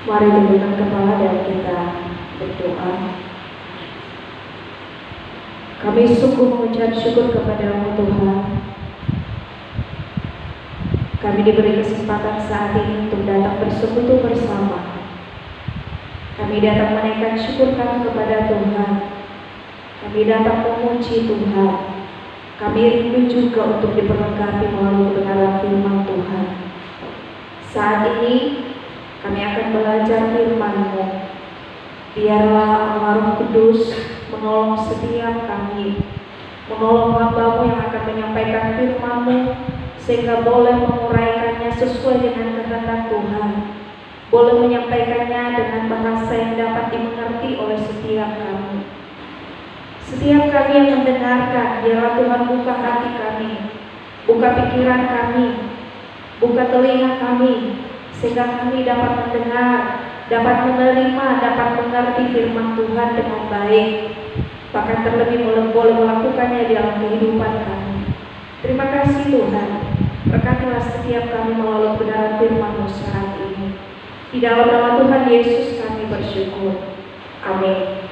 Mari tundukkan kepala dan kita berdoa. Kami sungguh mengucap syukur kepada-Mu Tuhan. Kami diberi kesempatan saat ini untuk datang bersekutu bersama. Kami datang menaikkan syukur kami kepada Tuhan. Kami datang memuji Tuhan. Kami rindu juga untuk diperlengkapi melalui kebenaran firman Tuhan. Saat ini kami akan belajar firman-Mu. Biarlah Allah Roh Kudus menolong setiap kami, menolong hamba-Mu yang akan menyampaikan firman-Mu, sehingga boleh menguraikannya sesuai dengan kehendak Tuhan, boleh menyampaikannya dengan bahasa yang dapat dimengerti oleh setiap kami. Setiap kami yang mendengarkan, biarlah Tuhan buka hati kami, buka pikiran kami, buka telinga kami, sehingga kami dapat mendengar, dapat menerima, dapat mengerti firman Tuhan dengan baik, bahkan terlebih boleh melakukannya di dalam kehidupan kami. Terima kasih Tuhan, berkatilah setiap kami melalui kebenaran firman-Mu saat ini. Di dalam nama Tuhan Yesus kami bersyukur. Amin.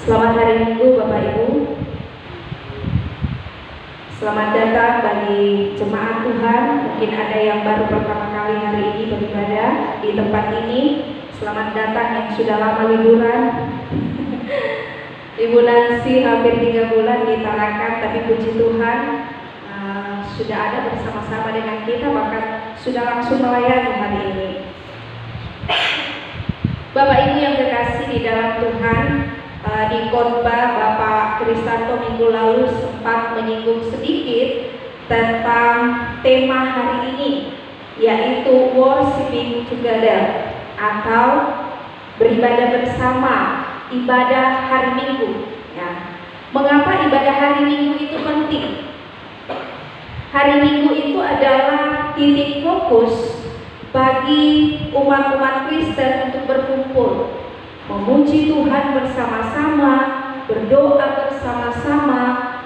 Selamat hari Minggu Bapak Ibu. Selamat datang bagi jemaat Tuhan. Mungkin ada yang baru pertama kali hari ini beribadah di tempat ini. Selamat datang yang sudah lama liburan. Ibu Nancy hampir 3 bulan di Tarakan, tapi puji Tuhan sudah ada bersama-sama dengan kita, bahkan sudah langsung melayani hari ini. Bapak Ibu yang terkasih di dalam Tuhan, di khotbah Bapak Kristanto minggu lalu sempat menyinggung sedikit tentang tema hari ini, yaitu worshiping together atau beribadah bersama, ibadah hari Minggu. Ya. Mengapa ibadah hari Minggu itu penting? Hari Minggu itu adalah titik fokus bagi umat-umat Kristen untuk berkumpul, memuji Tuhan bersama-sama, berdoa bersama-sama,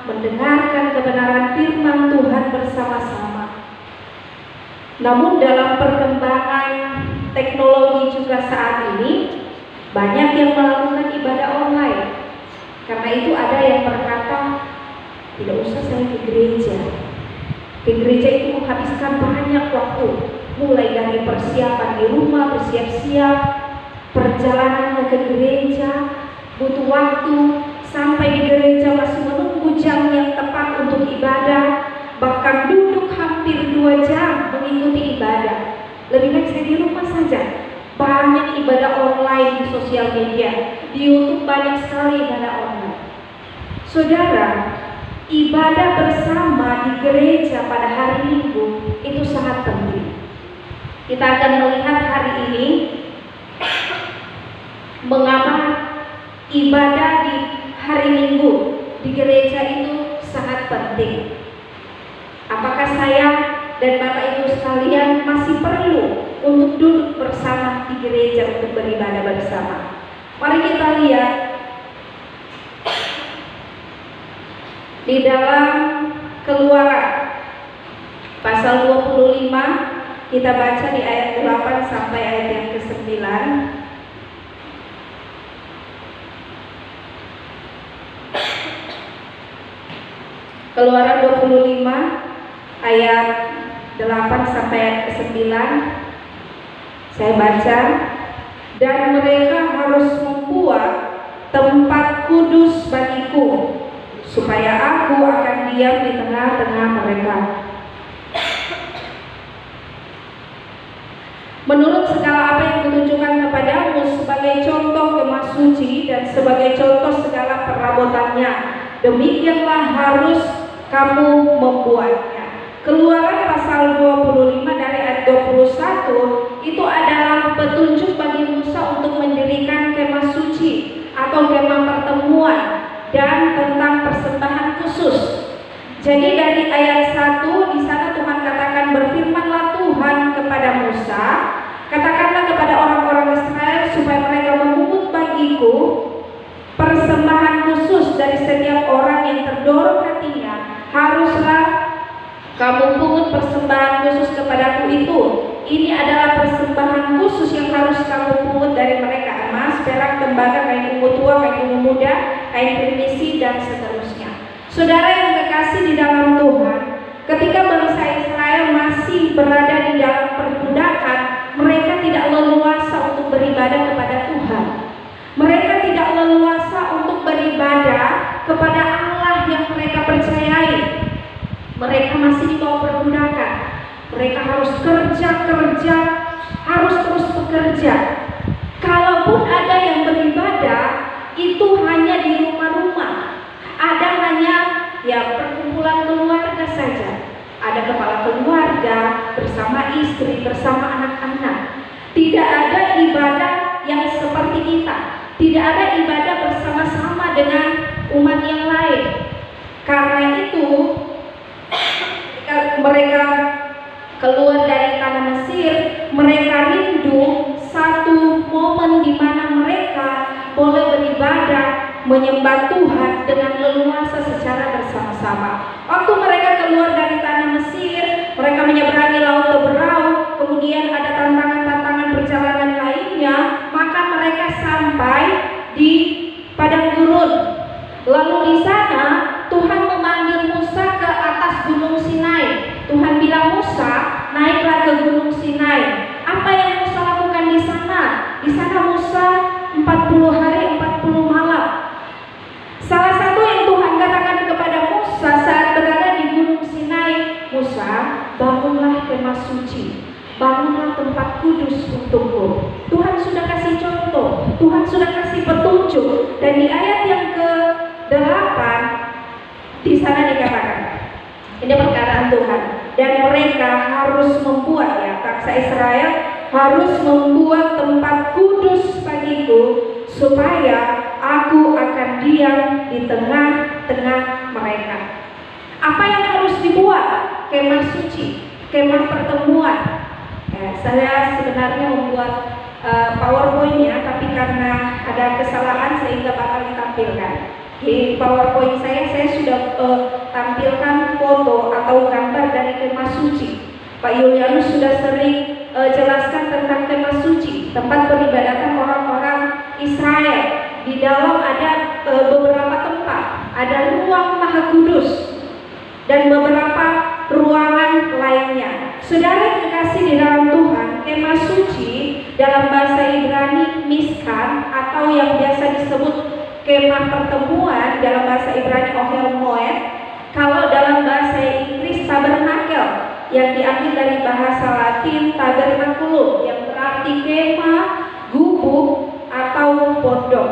mendengarkan kebenaran firman Tuhan bersama-sama. Namun dalam perkembangan teknologi juga saat ini, banyak yang melakukan ibadah online. Karena itu ada yang berkata, tidak usah saya ke gereja. Ke gereja itu menghabiskan banyak waktu, mulai dari persiapan di rumah, bersiap-siap, perjalanannya ke gereja, butuh waktu, sampai di gereja masih menunggu jam yang tepat untuk ibadah, bahkan duduk hampir 2 jam mengikuti ibadah. Lebih baik saya di rumah saja. Banyak ibadah online di sosial media, di YouTube banyak sekali ibadah online. Saudara, ibadah bersama di gereja pada hari Minggu itu sangat penting. Kita akan melihat hari ini mengapa ibadah di hari Minggu di gereja itu sangat penting. Apakah saya dan Bapak Ibu sekalian masih perlu untuk duduk bersama di gereja untuk beribadah bersama? Mari kita lihat di dalam Keluaran pasal 25, kita baca di ayat 8 sampai ayat yang ke-9. Keluaran 25 ayat 8 sampai ayat ke-9. Saya baca, dan mereka harus membuat tempat kudus bagiku, supaya aku akan diam di tengah-tengah mereka. Menurut segala apa yang kutunjukkan kepadamu sebagai contoh kemah suci dan sebagai contoh segala perabotannya, demikianlah harus kamu membuatnya. Keluaran pasal 25 dari ayat 21 itu adalah petunjuk bagi Musa untuk mendirikan kemah suci atau kemah pertemuan dan tentang persembahan khusus. Jadi dari ayat 1 di sana Tuhan katakan, berfirmanlah Tuhan kepada Musa, bagiku, persembahan khusus dari setiap orang yang terdorong hatinya haruslah kamu pungut persembahan khusus kepadaku itu. Ini adalah persembahan khusus yang harus kamu pungut dari mereka: emas, perak, tembaga, kain ungu tua, kain ungu muda, kain primisi, dan seterusnya. Saudara yang terkasih di dalam Tuhan, ketika bangsa Israel masih berada di dalam perbudakan, mereka tidak leluasa untuk beribadah kepada Tuhan. Mereka tidak leluasa untuk beribadah kepada Allah yang mereka percayai. Mereka masih di bawah perbudakan. Mereka harus kerja, harus terus bekerja. Kalaupun ada yang beribadah, itu hanya di rumah-rumah. Ada hanya perkumpulan keluarga saja. Ada kepala keluarga bersama istri, bersama anak-anak. Tidak ada ibadah yang seperti kita. Tidak ada ibadah bersama-sama dengan umat yang lain. Karena itu, ketika mereka keluar dari tanah Mesir, mereka rindu satu momen di mana mereka boleh beribadah, menyembah Tuhan dengan leluasa secara bersama-sama. Waktu mereka keluar dari tanah Mesir, mereka menyeberangi Laut Teberau, kemudian ada tantangan-tantangan perjalanan lainnya, maka mereka sampai di padang gurun. Lalu di sana Tuhan memanggil Musa ke atas gunung Sinai. Tuhan bilang, Musa, naiklah ke gunung Sinai. Apa yang Musa lakukan di sana? Di sana Musa 40 hari 40 malam. Salah satu yang Tuhan katakan kepada Musa saat berada di gunung Sinai, Musa, bangunlah kemah suci, bangunlah tempat kudus untukku. Tuhan sudah kasih contoh, Tuhan sudah kasih petunjuk. Dan di ayat yang ke-8 di sana dikatakan, ini perkataan Tuhan, dan mereka harus membuat, bangsa Israel harus membuat tempat kudus bagiku, supaya aku akan diam di tengah-tengah mereka. Apa yang harus dibuat? Kemah suci, kemah pertemuan. Saya sebenarnya membuat PowerPoint-nya, tapi karena ada kesalahan sehingga bakal ditampilkan. Di PowerPoint saya sudah tampilkan foto atau gambar dari kemah suci. Pak Yulianus sudah sering jelaskan tentang kemah suci, tempat peribadatan orang-orang Israel. Di dalam ada beberapa tempat, ada ruang maha kudus dan beberapa ruangan lainnya. Saudara yang terkasih di dalam Tuhan, kemah suci dalam bahasa Ibrani miskan, atau yang biasa disebut kemah pertemuan dalam bahasa Ibrani Ohel Moed. Kalau dalam bahasa Inggris tabernakel, yang diambil dari bahasa Latin tabernaculum, yang berarti kemah, gubuk, atau pondok.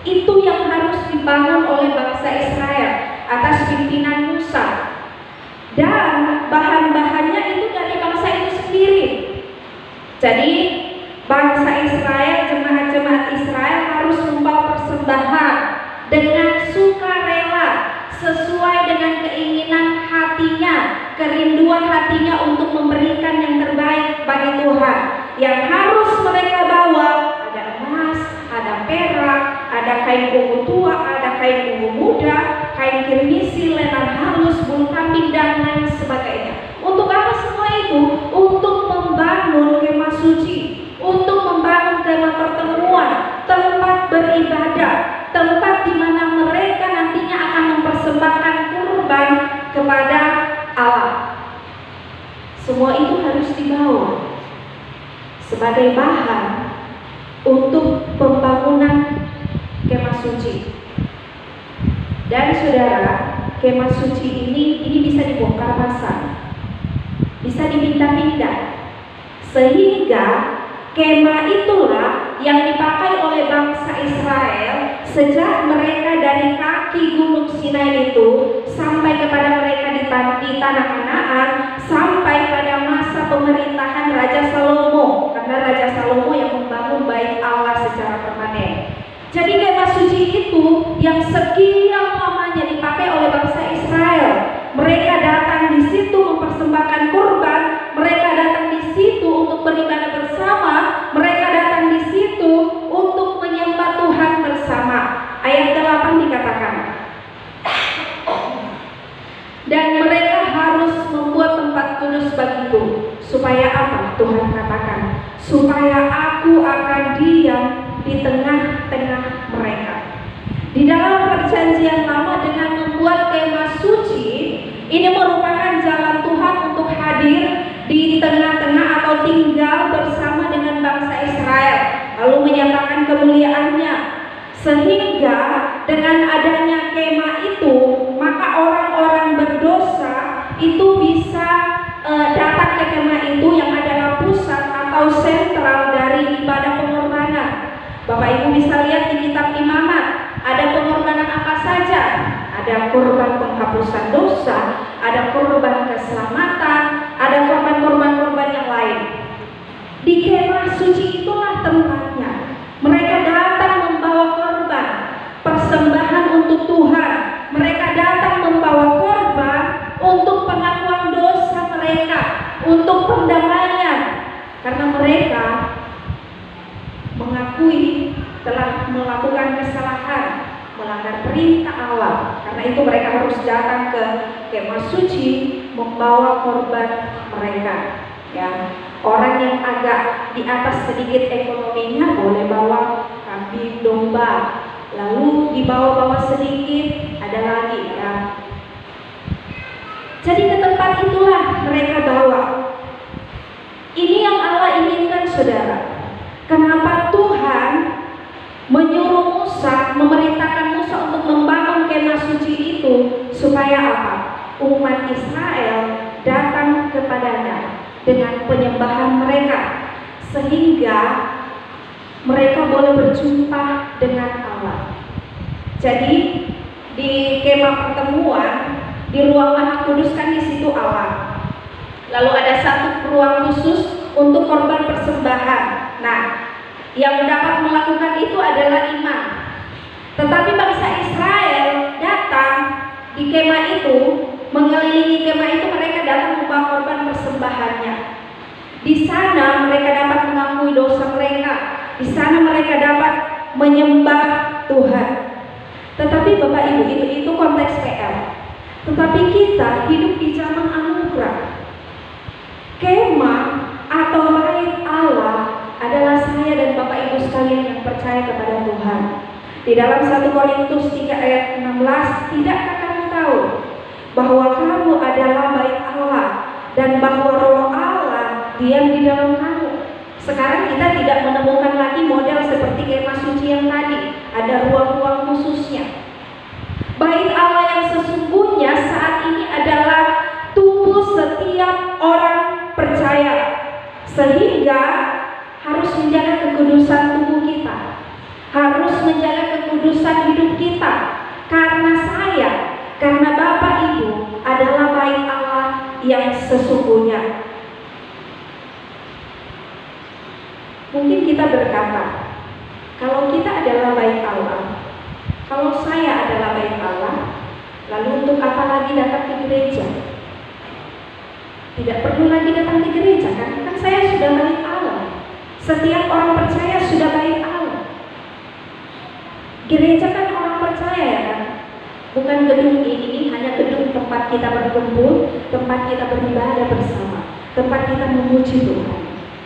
Itu yang harus dibangun oleh bangsa Israel atas pimpinan Musa. Dan bahan-bahannya itu dari bangsa itu sendiri. Jadi bangsa Israel, jemaat-jemaat Israel harus membawa persembahan dengan sukarela, sesuai dengan keinginan hatinya, kerinduan hatinya untuk memberikan yang terbaik bagi Tuhan. Yang harus mereka bawa ada emas, ada perak, ada kain ungu tua, ada kain ungu muda, kain kirmisi, lenan halus, bulu kambing, dan lain sebagainya. Untuk apa semua itu? Untuk membangun kemah suci, untuk membangun kemah pertemuan, tempat beribadah, tempat di mana mereka nantinya akan mempersembahkan kurban kepada Allah. Semua itu harus dibawa sebagai bahan untuk pembangunan kemah suci. Dan saudara, kemah suci ini bisa dibongkar pasang, bisa dipindah-pindah, sehingga kemah itulah yang dipakai oleh bangsa Israel sejak mereka dari kaki gunung Sinai itu sampai kepada mereka di tanah Kanaan, sampai pada masa pemerintahan Raja Salomo, karena Raja Salomo yang membangun bait Allah secara permanen. Jadi kemah suci itu yang sekian lamanya dipakai oleh bangsa Israel. Mereka datang di situ mempersembahkan kurban, mereka datang di situ untuk beribadah bersama, mereka datang di situ untuk menyembah Tuhan Dan mereka harus membuat tempat kudus bagiku. Supaya apa? Tuhan katakan, supaya aku akan diam di tengah-tengah mereka. Di dalam perjanjian lama dengan membuat kemah suci, ini merupakan jalan Tuhan untuk hadir di tengah-tengah atau tinggal bersama dengan bangsa Israel, lalu menyatakan kemuliaannya. Sehingga dengan adanya kemah itu, maka orang-orang berdosa itu bisa datang ke kemah itu yang adalah pusat atau sentral dari ibadah pengorbanan. Bapak Ibu bisa lihat di kitab Imamat, ada pengorbanan apa saja? Ada korban penghapusan dosa, ada korban keselamatan, ada korban-korban yang lain. Di kemah suci itulah tempatnya. Mereka datang membawa korban, persembahan untuk Tuhan. Mereka datang membawa korban untuk pengakuan dosa mereka, untuk pendamaian. Karena mereka mengakui telah melakukan kesalahan, melanggar perintah Allah. Karena itu mereka harus datang ke kemah suci membawa korban mereka. Ya, orang yang agak di atas sedikit ekonominya boleh bawa kambing domba, lalu di bawah-bawah sedikit ada lagi ya. Jadi ke tempat itulah mereka bawa. Ini yang Allah inginkan, saudara. Kenapa Tuhan menyuruh Musa, memerintahkan Musa untuk membangun kemah suci itu? Supaya apa? Umat Israel datang kepadanya dengan penyembahan mereka, sehingga mereka boleh berjumpa dengan Allah. Jadi di kemah pertemuan, di ruang Maha Kudus kan di situ Allah. Lalu ada satu ruang khusus untuk korban persembahan. Nah, yang dapat melakukan itu adalah imam. Tetapi bangsa Israel datang di kemah itu, mengelilingi kemah itu, mereka datang membawa korban persembahannya. Di sana mereka dapat mengakui dosa mereka. Di sana mereka dapat menyembah Tuhan. Tetapi Bapak Ibu, itu konteks PL. Tetapi kita hidup di zaman anugerah. Kemah atau bait Allah adalah saya dan Bapak Ibu sekalian yang percaya kepada Tuhan. Di dalam 1 Korintus 3 ayat 16, tidakkah kamu tahu bahwa kamu adalah bait Allah dan bahwa Roh Allah diam di dalam kamu? Sekarang kita tidak menemukan lagi model seperti kemah suci yang tadi, ada ruang-ruang khususnya. Bait Allah yang sesungguhnya saat ini adalah tubuh setiap orang percaya, sehingga harus menjaga kekudusan tubuh kita, harus menjaga kekudusan hidup kita. Karena saya, karena Bapak Ibu adalah bait Allah yang sesungguhnya. Mungkin kita berkata, kalau kita adalah bait Allah, kalau saya adalah bait Allah, lalu untuk apa lagi datang ke gereja? Tidak perlu lagi datang ke gereja, kan saya sudah bait Allah. Setiap orang percaya sudah bait Allah. Gereja kan orang percaya, ya kan? Bukan gedung ini hanya gedung tempat kita berkumpul, tempat kita beribadah bersama, tempat kita memuji Tuhan.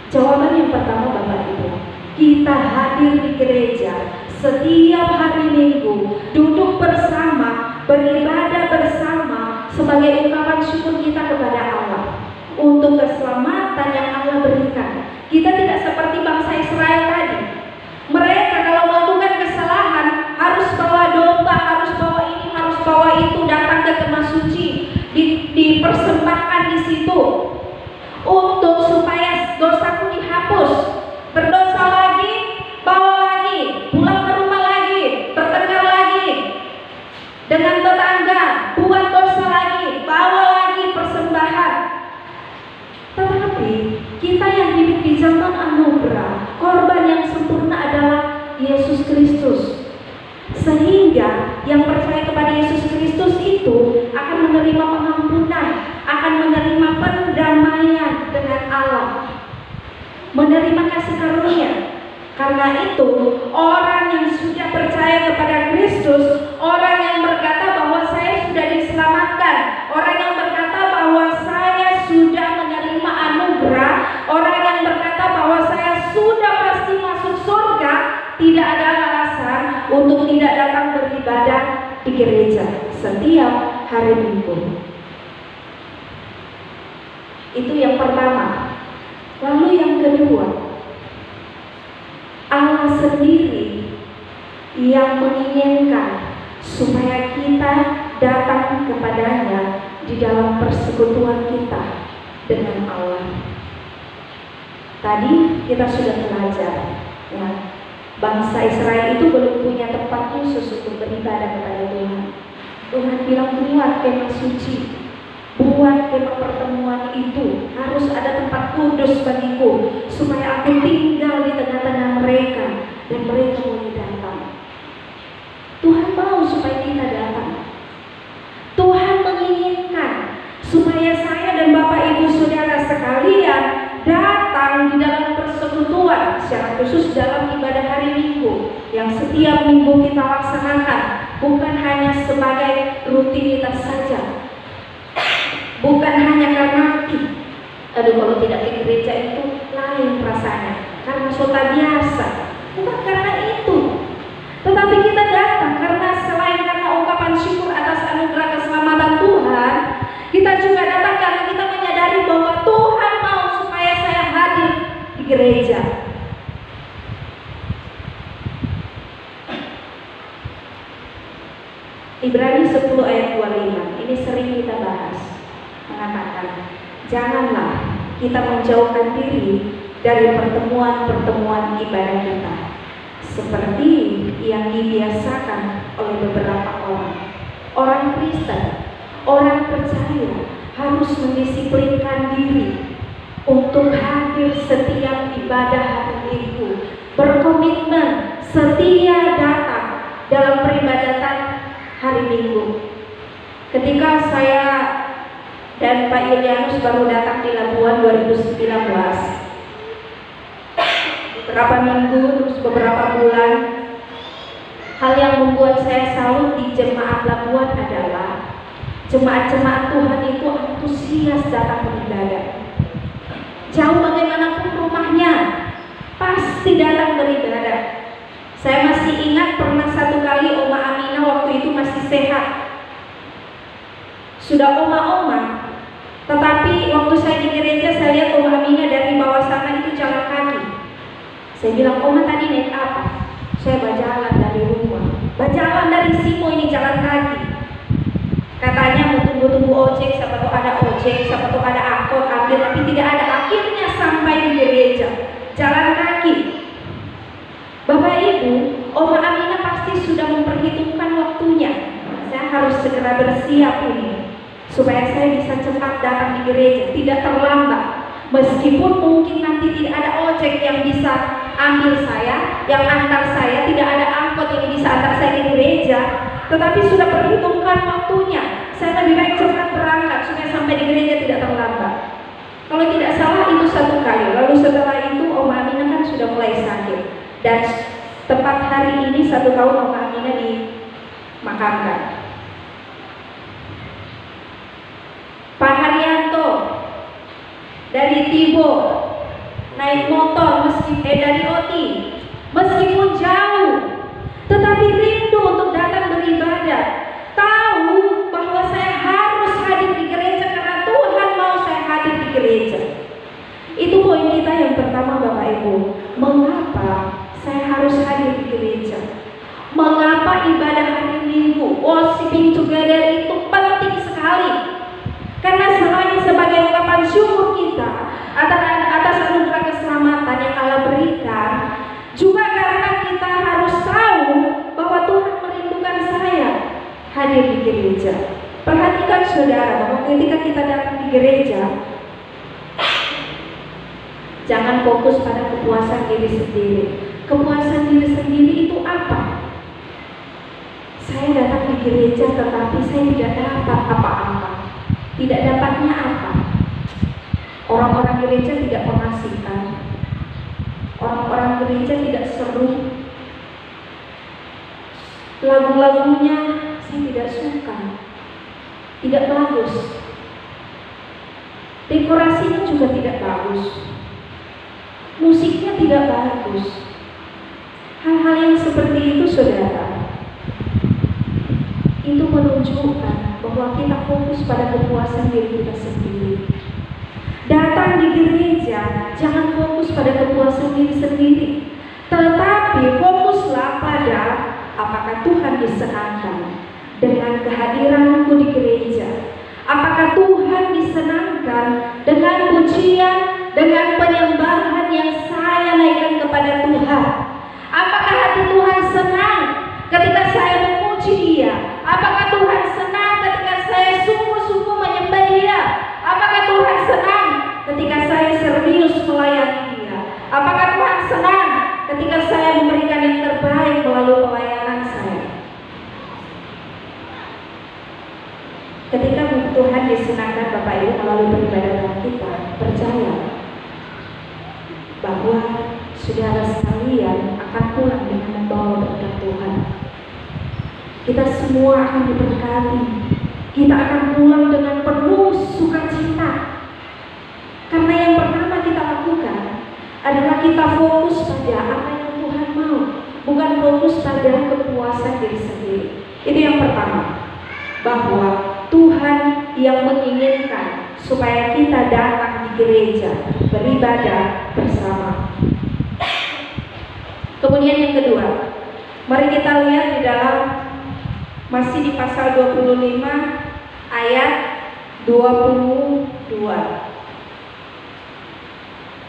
Jawaban yang pertama, Bapak Ibu, kita hadir di gereja setiap hari Minggu, duduk bersama, beribadah bersama sebagai ungkapan syukur kita kepada Allah untuk keselamatan yang Allah berikan. Kita tidak seperti bangsa Israel tadi. Mereka kalau melakukan kesalahan harus bawa domba, harus bawa ini, harus bawa itu, datang ke kemah suci, dipersembahkan di situ untuk supaya dosaku dihapus. Berdosa lagi, bawa lagi, pulang ke rumah lagi, bertengkar lagi dengan tetangga, buat dosa lagi, bawa lagi persembahan. Tetapi kita yang hidup di zaman anugerah, korban yang sempurna adalah Yesus Kristus. Sehingga yang percaya kepada Yesus Kristus itu akan menerima pengampunan, akan menerima pendamaian dengan Allah, menerima kasih karunia. Karena itu orang yang sudah percaya kepada Kristus, orang yang berkata bahwa saya sudah diselamatkan Kristen, orang yang berkata bahwa saya sudah menerima anugerah, orang yang berkata bahwa saya sudah pasti masuk surga, tidak ada alasan untuk tidak datang beribadah di gereja setiap hari Minggu. Itu yang pertama. Lalu yang kedua, Allah sendiri yang menginginkan supaya kita datang kepadanya di dalam persekutuan kita dengan Allah. Tadi kita sudah belajar, ya, bangsa Israel itu belum punya tempat khusus untuk beribadah kepada Tuhan. Tuhan bilang buat kemah suci, buat kemah pertemuan itu, harus ada tempat kudus bagiku, supaya aku tinggal di tengah-tengah mereka dan mereka boleh datang. Tuhan mau supaya kita datang. Tuhan menginginkan supaya saya dan Bapak Ibu Saudara sekalian datang di dalam persekutuan, secara khusus dalam ibadah hari Minggu yang setiap minggu kita laksanakan, bukan hanya sebagai rutinitas saja, bukan hanya karena kalau tidak ke gereja itu lain rasanya, karena sudah biasa, bukan karena itu, tetapi kita datang karena selain karena ungkapan syukur atas anugerah keselamatan Tuhan, kita juga datang karena kita menyadari bahwa Tuhan mau supaya saya hadir di gereja. Ibrani 10 ayat 25, ini sering kita bahas, mengatakan janganlah kita menjauhkan diri dari pertemuan-pertemuan ibadah kita seperti yang dibiasakan oleh beberapa orang Kristen, orang percaya harus mendisiplinkan diri untuk hadir setiap ibadah hari Minggu, berkomitmen setia datang dalam peribadatan hari Minggu. Ketika saya dan Pak Yulianus baru datang di Labuan 2019, beberapa minggu terus beberapa bulan, hal yang membuat saya salut di jemaat Labuan adalah jemaat-jemaat Tuhan itu antusias datang beribadah. Jauh bagaimanapun rumahnya, pasti datang beribadah. Saya masih ingat pernah satu kali Oma Aminah waktu itu masih sehat, sudah oma-oma, tetapi waktu saya di gereja saya lihat Oma Aminah dari bawah sana itu jalan kaki. Saya bilang, Oma tadi naik apa? Saya berjalan dari rumah, berjalan dari Simo ini jalan kaki. Katanya mau tunggu-tunggu ojek, siapa tahu ada ojek, siapa tahu ada angkot ambil, tapi tidak ada. Akhirnya sampai di gereja, jalan kaki. Bapak Ibu, Oma Aminah pasti sudah memperhitungkan waktunya. Saya harus segera bersiap ini supaya saya bisa cepat datang di gereja, tidak terlambat. Meskipun mungkin nanti tidak ada ojek yang bisa ambil saya, yang antar saya, tidak ada angkot yang bisa antar saya di gereja, tetapi sudah perhitungkan waktunya. Saya lebih baik cepat berangkat supaya sampai di gereja tidak terlambat. Kalau tidak salah itu satu kali. Lalu setelah itu Oma Aminah kan sudah mulai sakit, dan tepat hari ini 1 tahun Oma Aminah dimakamkan. Pak Haryanto dari Tibor naik motor dari Oti, meskipun jauh tetapi rindu untuk datang beribadah, tahu bahwa saya harus hadir di gereja karena Tuhan mau saya hadir di gereja. Itu poin kita yang pertama Bapak Ibu. Mengapa saya harus hadir di gereja? Mengapa ibadah hari Minggu, worshiping together itu penting sekali? Karena selain sebagai ungkapan syukur kita atas anugerah keselamatan yang Allah berikan, juga karena kita harus tahu bahwa Tuhan merindukan saya hadir di gereja. Perhatikan saudara, bahwa ketika kita datang di gereja, jangan fokus pada kepuasan diri sendiri. Kepuasan diri sendiri itu apa? Saya datang di gereja tetapi saya tidak dapat apa-apa. Tidak dapatnya apa? Orang-orang gereja tidak mengasihkan. Orang-orang gereja tidak seru. Lagu-lagunya saya tidak suka. tidak bagus. Dekorasinya juga tidak bagus. Musiknya tidak bagus. Hal-hal yang seperti itu, saudara, itu menunjukkan bahwa kita fokus pada kepuasan diri kita sendiri. Datang di gereja, jangan fokus pada kepuasan diri sendiri, tetapi fokuslah pada apakah Tuhan disenangkan dengan kehadiranku di gereja. Apakah Tuhan disenangkan dengan pujian, dengan penyembahan yang saya naikkan kepada Tuhan? Apakah hati Tuhan senang ketika saya memuji Dia? Apakah Tuhan senang ketika saya sungguh-sungguh menyembah Dia? Apakah Tuhan senang ketika saya serius melayani Dia? Apakah Tuhan senang ketika saya memberikan yang terbaik melalui pelayanan saya? Ketika Tuhan disenangkan Bapak Ibu melalui peribadatan kita, percaya bahwa saudara sekalian akan pulang dengan membawa berkat Tuhan. Kita semua akan diberkati. Kita akan pulang dengan penuh sukacita. Karena yang pertama kita lakukan adalah kita fokus pada apa yang Tuhan mau, bukan fokus pada kepuasan diri sendiri. Itu yang pertama. Bahwa Tuhan yang menginginkan supaya kita datang di gereja beribadah bersama. Kemudian yang kedua, mari kita lihat di dalam masih di pasal 25 ayat 22.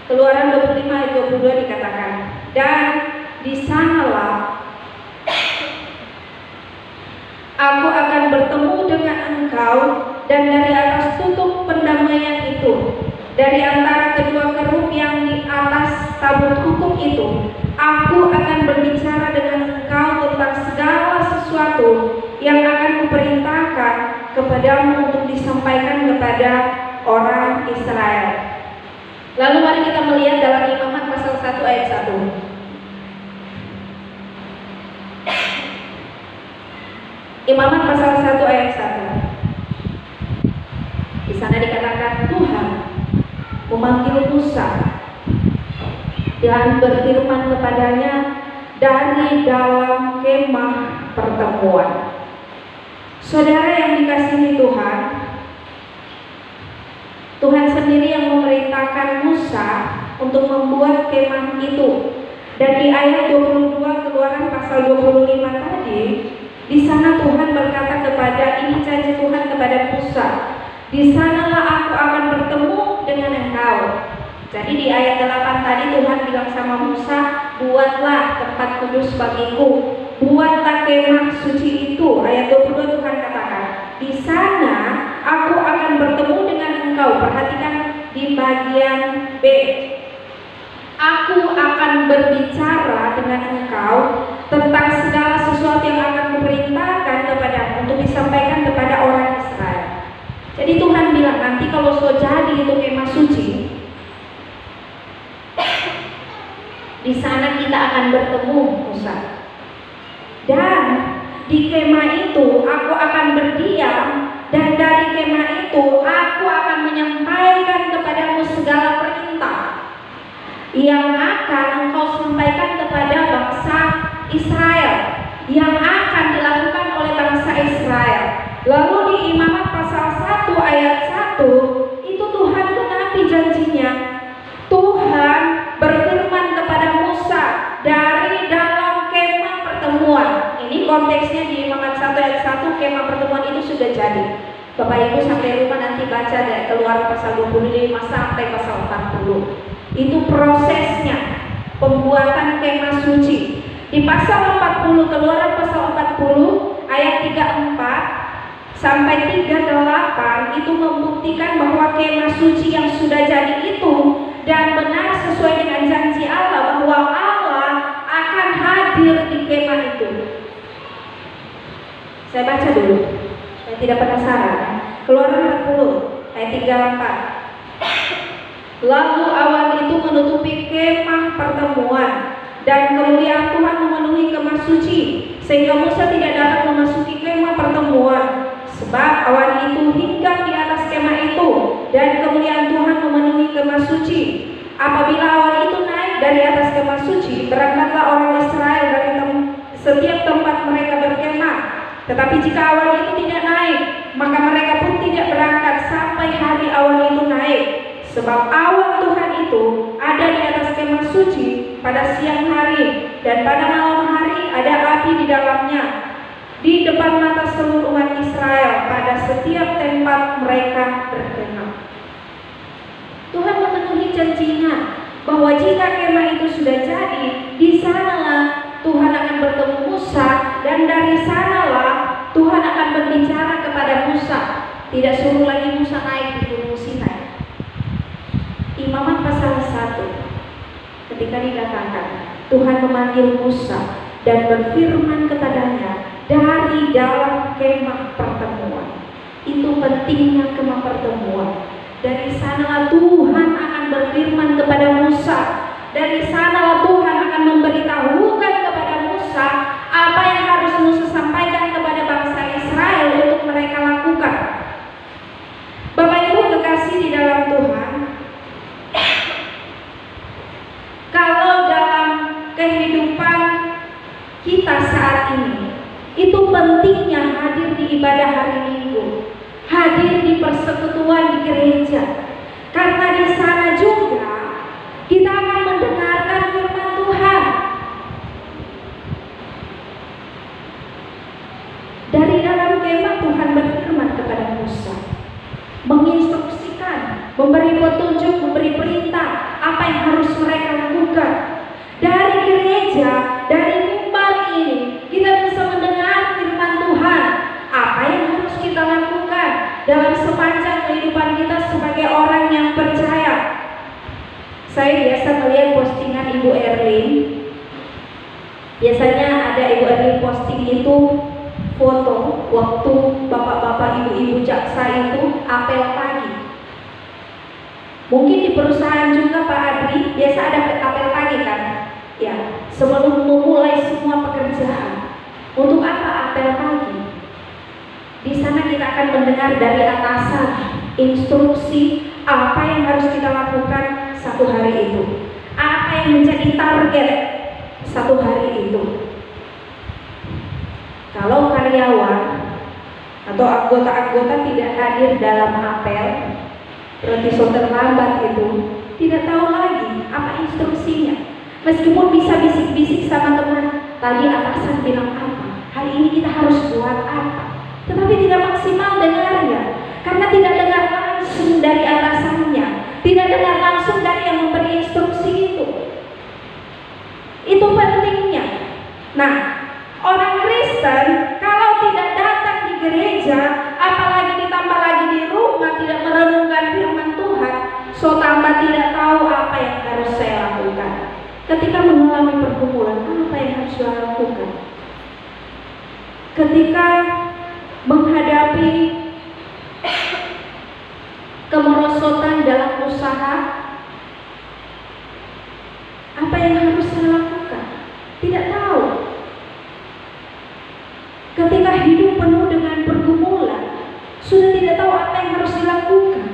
Keluaran 25 ayat 22 dikatakan, dan di sanalah aku akan bertemu dengan engkau, dan dari atas tutup pendamaian itu, dari antara kedua kerub yang di atas tabut hukum itu, aku akan berbicara dengan engkau tentang segala sesuatu yang akan kuperintahkan kepadamu untuk disampaikan kepada orang Israel. Lalu mari kita melihat dalam Imamat pasal 1 ayat 1. Imamat pasal 1 ayat 1. Di sana dikatakan Tuhan memanggil Musa dan berfirman kepadanya dari dalam kemah pertemuan. Saudara yang dikasihi Tuhan, Tuhan sendiri yang memerintahkan Musa untuk membuat kemah itu. Dan di ayat 22 Keluaran pasal 25 tadi, di sana Tuhan berkata kepada, ini janji Tuhan kepada Musa, di sanalah aku akan bertemu dengan engkau. Jadi di ayat 8 tadi Tuhan bilang sama Musa, buatlah tempat kudus bagiku, buatlah kemah suci itu. Ayat 22 Tuhan katakan, di sana aku akan bertemu dengan engkau. Perhatikan di bagian B, aku akan berbicara dengan engkau tentang segala sesuatu yang akan kuperintahkan kepadamu untuk disampaikan kepada orang Israel. Jadi Tuhan bilang nanti kalau so jadi itu kemah suci, di sana kita akan bertemu Musa. Dan di kemah itu aku akan berdiam, dan dari kemah itu aku akan menyampaikan kepadamu segala perintah yang akan engkau sampaikan kepada bangsa Israel, yang akan dilakukan oleh bangsa Israel. Lalu di Imamat pasal 1 ayat 1 itu Tuhan genapi janjinya. Tuhan berfirman kepada Musa dari dalam kemah pertemuan. Ini konteksnya di Imamat 1 ayat 1, kemah pertemuan itu sudah jadi. Bapak Ibu sampai rumah nanti baca dari Keluaran pasal 25 sampai pasal 40. Itu prosesnya pembuatan kemah suci. Di pasal 40, Keluaran pasal 40 ayat 34 sampai 38 itu membuktikan bahwa kemah suci yang sudah jadi itu dan benar sesuai dengan janji Allah bahwa Allah akan hadir di kemah itu. Saya baca dulu, saya tidak penasaran. Keluaran 40 ayat 34. Lalu awan itu menutupi kemah pertemuan, dan kemuliaan Tuhan memenuhi kemah suci, sehingga Musa tidak dapat memasuki kemah pertemuan Sebab awan itu hinggap di atas kemah itu, dan kemuliaan Tuhan memenuhi kemah suci. Apabila awan itu naik dari atas kemah suci, berangkatlah orang Israel dari setiap tempat mereka berkemah. Tetapi jika awan itu tidak naik, maka mereka pun tidak berangkat sampai hari awan itu naik. Sebab awan Tuhan itu ada di atas kemah suci pada siang hari, dan pada malam hari ada api di dalamnya, di depan mata seluruh umat Israel pada setiap tempat mereka berkemah. Tuhan memenuhi janjinya bahwa jika kemah itu sudah jadi, di sanalah Tuhan akan bertemu Musa, dan dari sanalah Tuhan akan berbicara kepada Musa. Tidak suruh lagi Musa naik di gunung Sinai. Imamat pasal 1, ketika dikatakan Tuhan memanggil Musa dan berfirman kepadanya dari dalam kemah pertemuan. Itu pentingnya kemah pertemuan. Dari sanalah Tuhan akan berfirman kepada Musa. Dari sanalah Tuhan akan memberitahukan kepada Musa apa yang harus Musa sampaikan kepada bangsa Israel untuk mereka lakukan. Bapak Ibu kekasih di dalam Tuhan, kalau dalam kehidupan kita saat ini, itu pentingnya hadir di ibadah hari Minggu, hadir di persekutuan di gereja, karena di sana juga kita akan mendengarkan firman Tuhan. Dari dalam kemah Tuhan berfirman kepada Musa, menginstruksikan, memberi petunjuk, memberi perintah apa yang harus mereka lakukan. Dari gereja, dari mimbar ini, kita bisa mendengar firman Tuhan, apa yang harus kita lakukan dalam sepanjang kehidupan kita sebagai orang yang percaya. Saya biasa melihat postingan Ibu Erlin. Biasanya ada Ibu Erlin posting itu foto waktu bapak-bapak, ibu-ibu jaksa itu apel pagi. Mungkin di perusahaan juga Pak Adri biasa ada apel pagi kan? Ya, sebelum memulai semua pekerjaan. Untuk apa apel pagi? Di sana kita akan mendengar dari atasan instruksi apa yang harus kita lakukan satu hari itu, apa yang menjadi target satu hari itu. Kalau karyawan atau anggota-anggota tidak hadir dalam apel, berarti so terlambat itu, tidak tahu lagi apa instruksinya. Meskipun bisa bisik-bisik sama teman, tadi atasan bilang apa, hari ini kita harus buat apa, tetapi tidak maksimal dengarnya, karena tidak dengar langsung dari atasannya, tidak dengar langsung dari yang memberi instruksi itu. Itu pentingnya. Nah, orang Kristen kalau tidak datang di gereja, apalagi ditambah lagi di rumah tidak merenungkan firman Tuhan, so tambah tidak tahu apa yang harus saya lakukan. Ketika mengalami pergumulan, apa yang harus saya lakukan? Ketika menghadapi kemerosotan dalam usaha, apa yang harus saya lakukan? Tidak tahu. Ketika hidup penuh dengan pergumulan, sudah tidak tahu apa yang harus dilakukan,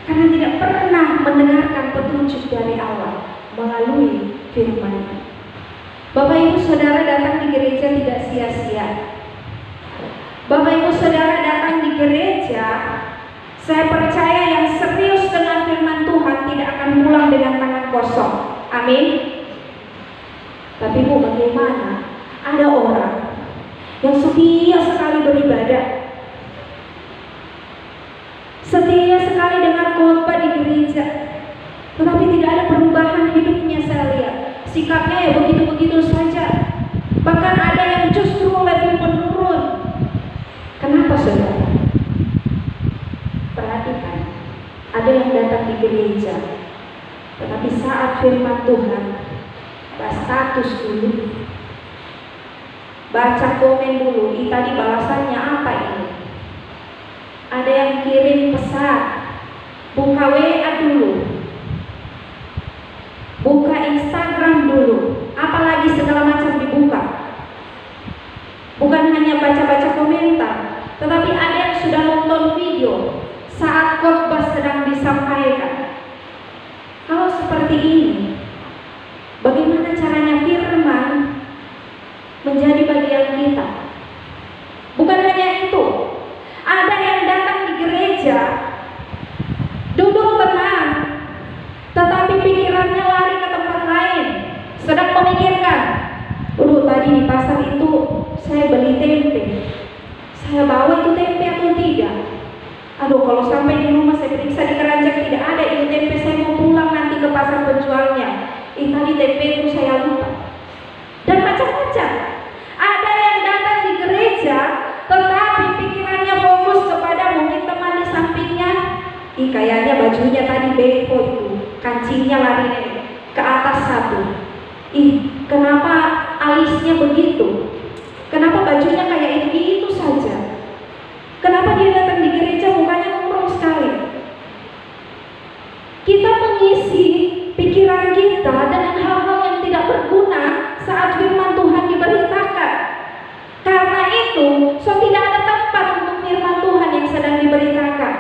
karena tidak pernah mendengarkan petunjuk dari Allah melalui firman. Bapak Ibu Saudara datang di gereja tidak sia-sia. Bapak Ibu Saudara datang di gereja, saya percaya yang serius dengan firman Tuhan tidak akan pulang dengan tangan kosong. Amin. Tapi Bu, bagaimana? Ada orang yang setia sekali beribadah, setia sekali dengar khotbah di gereja, tetapi tidak ada perubahan hidupnya. Saya lihat sikapnya ya begitu-begitu saja, bahkan ada yang justru lebih menurun. Kenapa saudara? Perhatikan, ada yang datang di gereja, tetapi saat firman Tuhan bahas status dulu, baca komen dulu, tadi balasannya apa ini? Ada yang kirim pesan, buka WA dulu, buka Instagram dulu, apalagi segala macam dibuka. Bukan hanya baca-baca komentar, tetapi ada yang sudah nonton video saat khotbah sedang disampaikan. Kalau seperti ini, bagaimana caranya firman menjadi bagian kita? Bukan hanya itu, ada yang datang di gereja, duduk tenang, tetapi pikirannya lari ke tempat lain, sedang memikirkan, tadi di pasar itu saya beli tempe, saya bawa itu tempe atau tidak? Kalau sampai di rumah saya periksa di keranjang tidak ada itu tempe, saya mau pulang nanti ke pasar penjualnya, tadi tempe itu saya lupa. Dan macam-macam. Ada yang datang di gereja, tetapi pikirannya fokus kepada mungkin teman di sampingnya. Kayaknya bajunya tadi beko itu, kancingnya lari ke atas satu. Kenapa alisnya begitu? Kenapa bajunya kayak itu saja? Kenapa dia datang di gereja mukanya murung sekali? Kita mengisi pikiran kita dengan hal-hal yang tidak berguna saat firman Tuhan diberitakan. Karena itu, tidak ada tempat untuk firman Tuhan yang sedang diberitakan.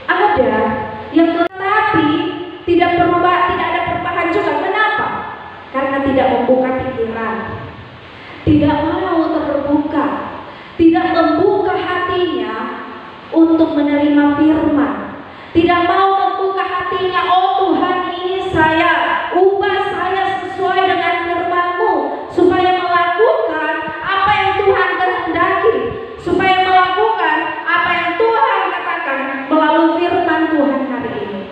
Ada yang tetapi tidak berubah, tidak ada perubahan juga. Kenapa? Karena tidak membuka pikiran, tidak mau terbuka, tidak membuka hatinya untuk menerima firman, tidak mau membuka hatinya. Oh Tuhan, ini saya, ubah saya sesuai dengan firman-Mu, supaya melakukan apa yang Tuhan kehendaki, supaya melakukan apa yang Tuhan katakan melalui firman Tuhan hari ini.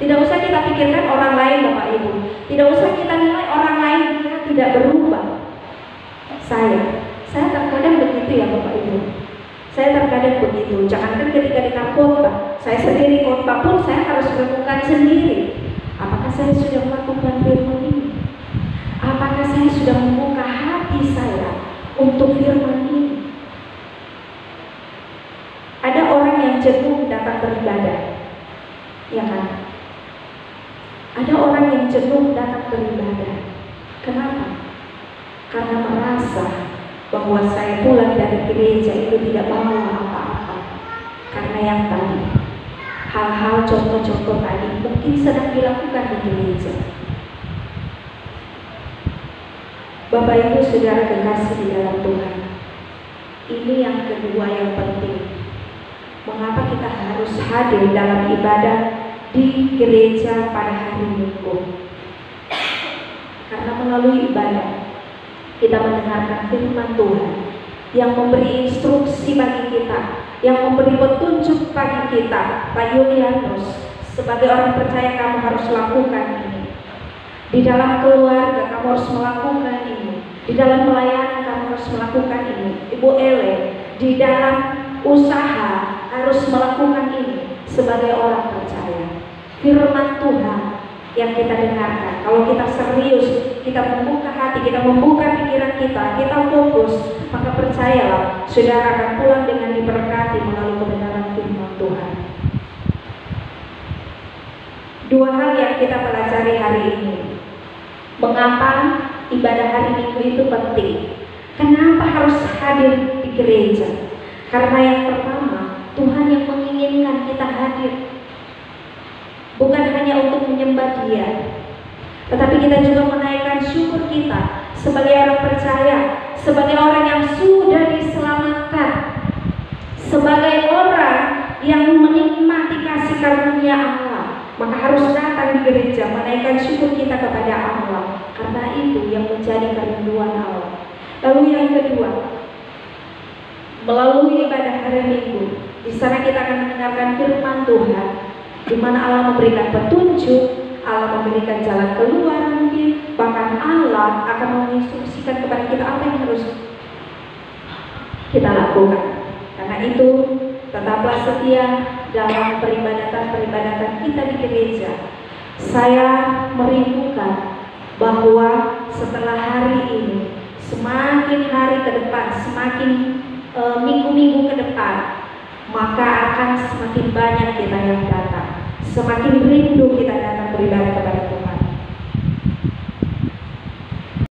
Tidak usah kita pikirkan orang lain, Bapak Ibu. Tidak usah kita nilai orang lain dia tidak berubah. Saya terkadang begitu ya Bapak Ibu. Saya terkadang begitu. Jangankan ketika di khotbah, saya sendiri khotbah pun saya harus renungkan sendiri. Apakah saya sudah melakukan firman ini? Apakah saya sudah membuka hati saya untuk firman ini? Ada orang yang jenuh datang beribadah, ya kan? Ada orang yang jenuh datang beribadah. Kenapa? Karena merasa bahwa saya pulang dari gereja itu tidak bawa apa-apa. Karena yang tadi, hal-hal contoh-contoh tadi mungkin sedang dilakukan di gereja. Bapak Ibu Saudara kekasih di dalam Tuhan, ini yang kedua yang penting. Mengapa kita harus hadir dalam ibadah di gereja pada hari Minggu? Karena melalui ibadah kita mendengarkan firman Tuhan yang memberi instruksi bagi kita, yang memberi petunjuk bagi kita. Pak Yulianus, sebagai orang percaya kamu harus lakukan ini. Di dalam keluarga kamu harus melakukan ini. Di dalam pelayanan kamu harus melakukan ini. Ibu Ele, di dalam usaha harus melakukan ini. Sebagai orang percaya, firman Tuhan yang kita dengarkan, kalau kita serius, kita membuka hati, kita membuka pikiran kita fokus, maka percayalah, saudara akan pulang dengan diberkati melalui kebenaran firman Tuhan. Dua hal yang kita pelajari hari ini. Mengapa ibadah hari Minggu itu penting? Kenapa harus hadir di gereja? Karena yang pertama, Tuhan yang menginginkan kita hadir. Bukan hanya untuk menyembah Dia, tetapi kita juga menaikkan syukur kita sebagai orang percaya, sebagai orang yang sudah diselamatkan, sebagai orang yang menikmati kasih karunia Allah. Maka harus datang di gereja, menaikkan syukur kita kepada Allah, karena itu yang menjadi kerinduan Allah. Lalu yang kedua, melalui ibadah hari Minggu, di sana kita akan mendengarkan firman Tuhan, di mana Allah memberikan petunjuk, Allah memberikan jalan keluar mungkin, bahkan Allah akan menginstruksikan kepada kita apa yang harus kita lakukan. Karena itu, tetaplah setia dalam peribadatan kita di gereja. Saya merindukan bahwa setelah hari ini, semakin hari ke depan, semakin minggu-minggu ke depan, maka akan semakin banyak kita yang datang, semakin rindu kita datang beribadah kepada Tuhan.